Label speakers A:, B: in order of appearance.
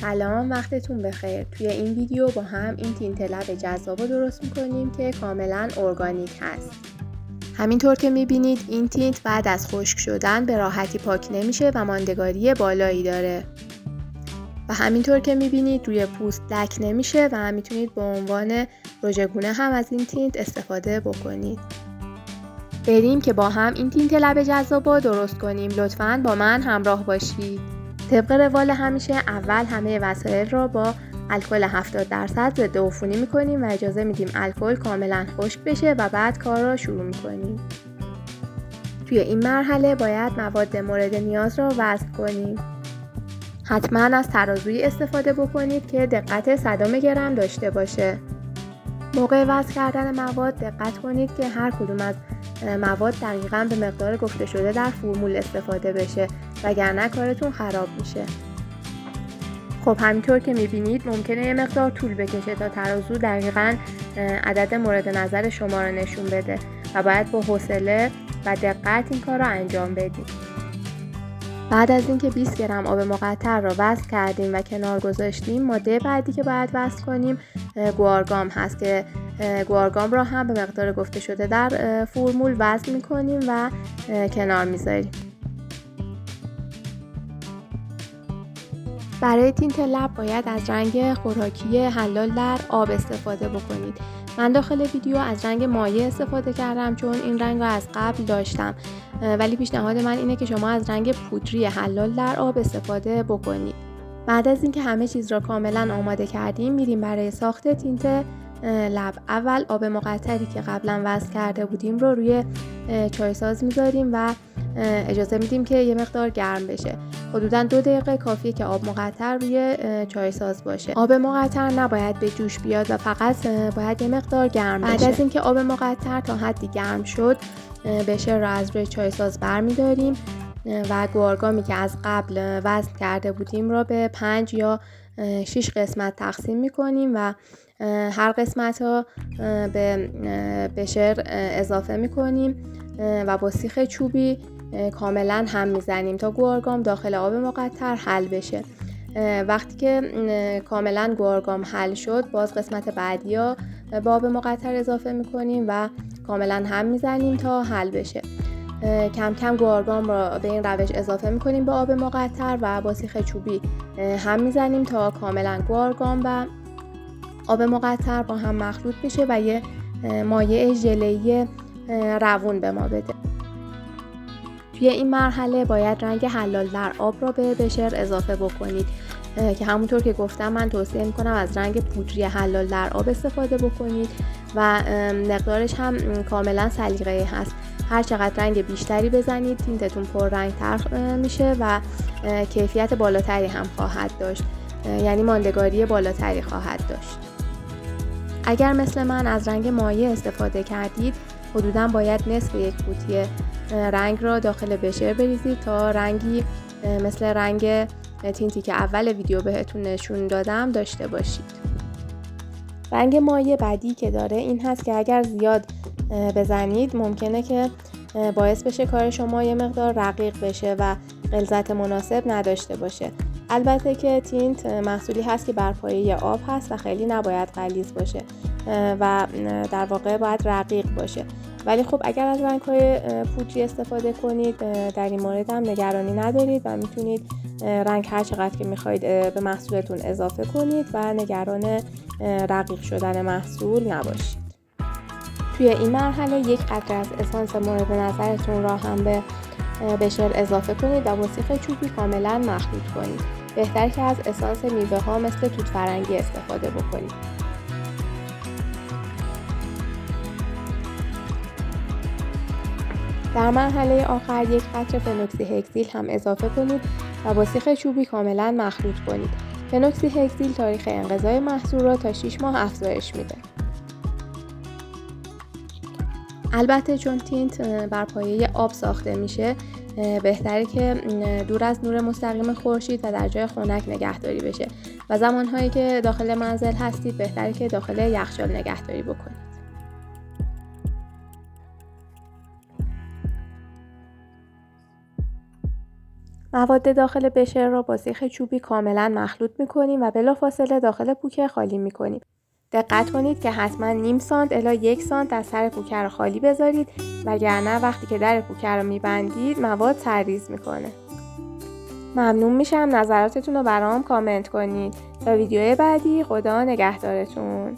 A: سلام، وقتتون بخیر. توی این ویدیو با هم این تینت لب جذاب رو درست میکنیم که کاملا ارگانیک هست. همینطور که میبینید این تینت بعد از خشک شدن به راحتی پاک نمیشه و ماندگاری بالایی داره. و همینطور که میبینید روی پوست لک نمیشه و هم میتونید به عنوان رژگونه هم از این تینت استفاده بکنید. بریم که با هم این تینت لب جذاب رو درست کنیم. لطفاً با من همراه باشید. طبق روال همیشه اول همه وسایل را با الکل 70% ضد عفونی میکنیم و اجازه میدیم الکل کاملا خشک بشه و بعد کار را شروع میکنیم. توی این مرحله باید مواد مورد نیاز را وزن کنیم. حتما از ترازویی استفاده بکنید که دقت 100 گرم داشته باشه. موقع وزن کردن مواد دقت کنید که هر کدوم از مواد دقیقاً به مقدار گفته شده در فرمول استفاده بشه وگرنه کارتون خراب میشه. خب همینطور که میبینید ممکنه یه مقدار طول بکشه تا ترازو دقیقاً عدد مورد نظر شما رو نشون بده و باید با حوصله و دقت این کار رو انجام بدید. بعد از اینکه 20 گرم آب مقطر رو وزن کردیم و کنار گذاشتیم، ماده بعدی که باید وزن کنیم گوارگام هست که گوارگام را هم به مقدار گفته شده در فرمول وزن میکنیم و کنار میذاریم. برای تینت لب باید از رنگ خوراکی حلال در آب استفاده بکنید. من داخل ویدیو از رنگ مایع استفاده کردم چون این رنگ رو از قبل داشتم، ولی پیشنهاد من اینه که شما از رنگ پودری حلال در آب استفاده بکنید. بعد از اینکه همه چیز را کاملا آماده کردیم میریم برای ساخت تینت لب. اول آب مقطری که قبلا وزن کرده بودیم رو روی چایساز میذاریم و اجازه میدیم که یه مقدار گرم بشه. حدوداً 2 دقیقه کافیه که آب مقطر روی چایساز باشه. آب مقطر نباید به جوش بیاد و فقط باید یه مقدار گرم بشه. بعد از اینکه آب مقطر تا حدی گرم شد، بشر رو از روی چایساز برمیداریم و گوارگامی که از قبل وزن کرده بودیم رو به 5 یا 6 قسمت تقسیم میکنیم و هر قسمت رو به بشر اضافه میکنیم و با سیخ چوبی کاملا هم میزنیم تا گوارگام داخل آب مقطر حل بشه. وقتی که کاملا گوارگام حل شد، باز قسمت بعدی ها با آب مقطر اضافه میکنیم و کاملا هم میزنیم تا حل بشه. کم کم گوارگام را به این روش اضافه میکنیم به آب مقطر و با سیخ چوبی هم میزنیم تا کاملا گوارگام و آب مقطر با هم مخلوط بشه و یه مایع ژله‌ای روون به ما بده. توی این مرحله باید رنگ حلال در آب را به بشر اضافه بکنید که همونطور که گفتم من توصیه میکنم از رنگ پودری حلال در آب استفاده بکنید و مقدارش هم کاملا سلیقه‌ای هست. هر چقدر رنگ بیشتری بزنید تینتتون پر رنگ تر میشه و کیفیت بالاتری هم خواهد داشت، یعنی ماندگاری بالاتری خواهد داشت. اگر مثل من از رنگ مایع استفاده کردید، حدوداً باید نصف یک قوطی رنگ را داخل بشر بریزید تا رنگی مثل رنگ تینتی که اول ویدیو بهتون نشون دادم داشته باشید. رنگ مایع بعدی که داره این هست که اگر زیاد بزنید ممکنه که باعث بشه کار شما یه مقدار رقیق بشه و غلظت مناسب نداشته باشه. البته که تینت محصولی هست که بر پایه آب هست و خیلی نباید غلیظ باشه و در واقع باید رقیق باشه. ولی خب اگر از رنگ‌های پودری استفاده کنید در این مورد هم نگرانی ندارید و میتونید رنگ هر چقدر که میخواید به محصولتون اضافه کنید و نگران رقیق شدن محصول نباشید. توی این مرحله یک قطره از اسانس مورد نظرتون را هم به بشر اضافه کنید و با سیخ چوبی کاملا مخلوط کنید. بهتر که از اسانس میوه ها مثل توت فرنگی استفاده بکنید. در مرحله آخر یک قطره فنوکسی هکسیل هم اضافه کنید و با سیخ چوبی کاملا مخلوط کنید. فنوکسی هکسیل تاریخ انقضای محصول را تا 6 ماه افزایش میده. البته چون تینت بر پایه آب ساخته میشه، بهتره که دور از نور مستقیم خورشید و در جای خنک نگهداری بشه و زمانهایی که داخل منزل هستید بهتره که داخل یخچال نگهداری بکنید. مواد داخل بشر را با سیخ چوبی کاملا مخلوط می‌کنیم و بلافاصله داخل پوکه خالی می‌کنیم. دقت کنید که حتما نیم سانت الی 1 سانت از سر پوکه رو خالی بذارید، وگرنه وقتی که در پوکه رو می‌بندید مواد سرریز می‌کنه. ممنون میشم نظراتتون رو برام کامنت کنید. تا ویدیوی بعدی، خدا نگهدارتون.